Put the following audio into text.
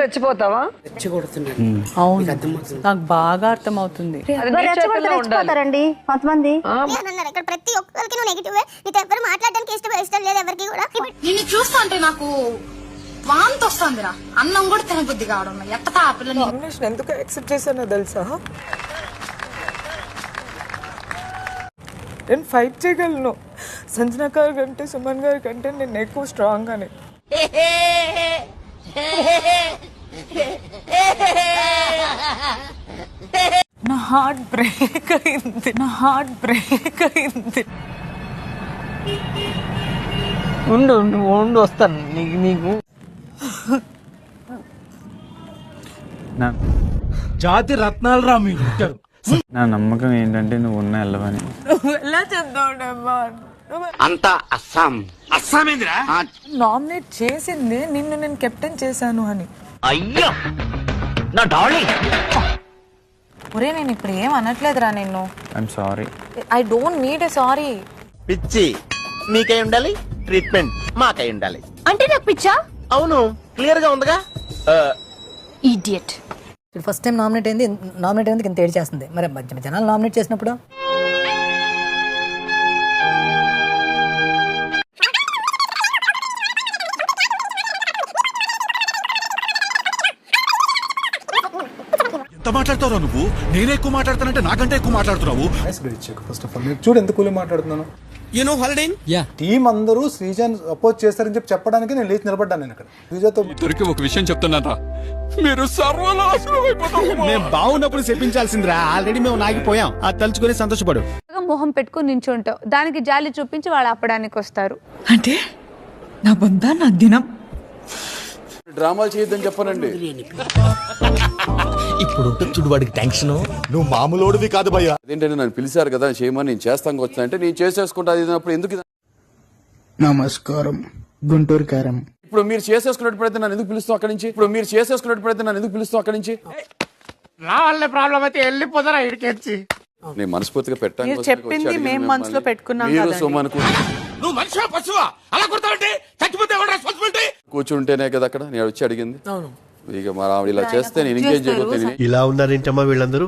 రెచ్చిపోతావా? నాకు బాగా అర్థమవుతుంది. రెచ్చిపోతారండి కొంతమంది. ప్రతి ఒక్కరికి నువ్వు నెగిటివ్, నీతో ఎవరు మాట్లాడడానికి ఇష్టం లేదు ఎవరికి కూడా. నిన్ను చూస్తా అంటే నాకు వాంతి వస్తుందిరా, అన్నం కూడా తినబుద్ధి కావడం. ఎట్టతా ఆ పిల్లని ఎందుకు యాక్సెప్ట్ చేశానో తెలుసా? నేను ఫైట్ చేయగలను. సంజన గారి కంటే సుమన్ గారి కంటే నేను ఎక్కువ స్ట్రాంగ్ అని. నా హార్ట్ బ్రేక్ అయింది. ఉండు వస్తాను నీకు జాతి రత్నాలు రా మీరు. నా నమ్మకం ఏంటంటే నువ్వు ఉన్న వెళ్ళవని. ఎలా చెప్తావుడమ్మా? అంతా అస్సామేంద్రా నామినేట్ చేసింది నిన్ను నేను కెప్టెన్ చేశాను అని. అయ్యో నా డార్లింగ్. ఒరే నేను ఇప్పుడు ఏం అనట్లేదురా నిన్ను. I'm sorry. I don't need a sorry. పిచ్చి మీకై ఉండాలి, ట్రీట్మెంట్ మాకై ఉండాలి. అంటే నాకు పిచ్చా? అవును, క్లియర్ గా ఉందిగా. ఇడియట్. ఫస్ట్ టైం నామినేట్ అయింది ఇంత ఏడ్ చేస్తుంది. మరి జనాలు నామినేట్ చేసినప్పుడు ఎంత మాట్లాడతావు నువ్వు? నేనే ఎక్కువ మాట్లాడతానంటే నాకంటే ఎక్కువ మాట్లాడుతున్నావు. ఫస్ట్ ఆఫ్ ఆల్ మీరు చూడు ఎంత కూలి మాట్లాడుతున్నాను. టీం అందరూ శ్రీజాన్ అపోజ్ చేస్తారని చెప్పడానికి నేను లేచి నిలబడ్డాను. నేను అక్కడ శ్రీజాతో ఇద్దరికి ఒక విషయం చెప్తున్నారా, మీరు సర్వనాశనం అయిపోతారు. మేము బాగున్నప్పుడు చెప్పించాల్సిందిరా, ఆల్రెడీ మేము నాగిపోయాం. అది తలుచుకొని సంతోషపడు. మొహం పెట్టుకుని నించుంటావు, దానికి జాలి చూపించి వాళ్ళు ఆపడానికి వస్తారు. అంటే నా బొంద నా దినం. డ్రామాలు చేయొద్దని చెప్పనండి. ఇప్పుడు చూడు వాడికి టెన్షన్. నువ్వు మామూలోడివి కాదు భయ్యా. అదేంటంటే నన్ను పిలిచారు కదా చేయమని, నేను చేస్తాను వచ్చిన అంటే నేను చేసేసుకుంటా. అది ఎందుకు? నమస్కారం గుంటూరు కారం. ఇప్పుడు మీరు చేసేసుకున్నప్పుడైతే నన్ను ఎందుకు పిలుస్తాం అక్కడి నుంచి? రావాలనే ప్రాబ్లం అయితే వెళ్ళిపోతారా ఇడికెచ్చి. నేను మనస్ఫూర్తిగా పెట్టాను. చెప్పింది మేము మనసులో పెట్టుకున్నాం. నువ్వు మనిషివా పశువా? అలా కొడతావంటే చచ్చిపోతే రెస్పాన్సిబిలిటీ. కూర్చుంటేనే కదా అక్కడ నేను వచ్చి అడిగింది. ఇక మరి ఆవిడ ఇలా చేస్తే నేను ఇంకేం చేయబోతే. ఇలా ఉన్నారేంటమ్మా వీళ్ళందరూ?